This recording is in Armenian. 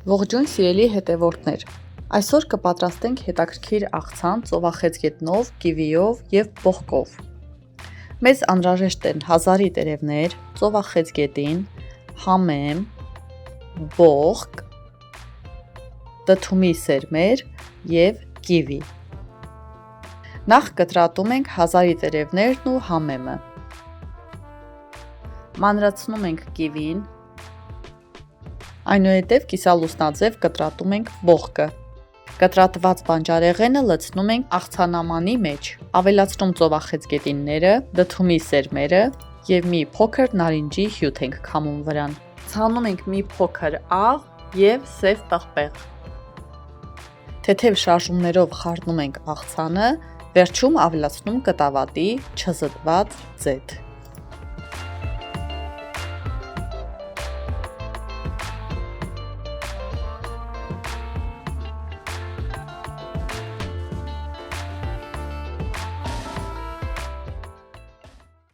Ողջույն սիրելի հետևորդներ, այսօր կպատրաստենք հետաքրքիր աղցան ծովախեց գետնով, կիվիով և բողկով։ Մեզ անհրաժեշտ են հազարի տերևներ, ծովախեց գետին, համեմ, բողկ, դդումի սերմեր և կիվի։ Նախ կտրատում ենք հազարի տերևներն ու համեմը։ Մանրացնում ենք կիվին, այնուհետև կիսալուսնաձև կտրատում ենք բողկը։ Կտրատված բանջարեղենը լցնում ենք աղցանամանի մեջ, ավելացնում ծովախեց գետինները, դդումի սերմերը և մի փոքր նարինջի հյութ ենք քամում վրան։ Ցանում ենք մի փոքր աղ և սև պղպեղ։ Թեթև շարժումներով խառնում ենք աղցանը, վերջում ավելացնում կտավատի չզտված ձեթ։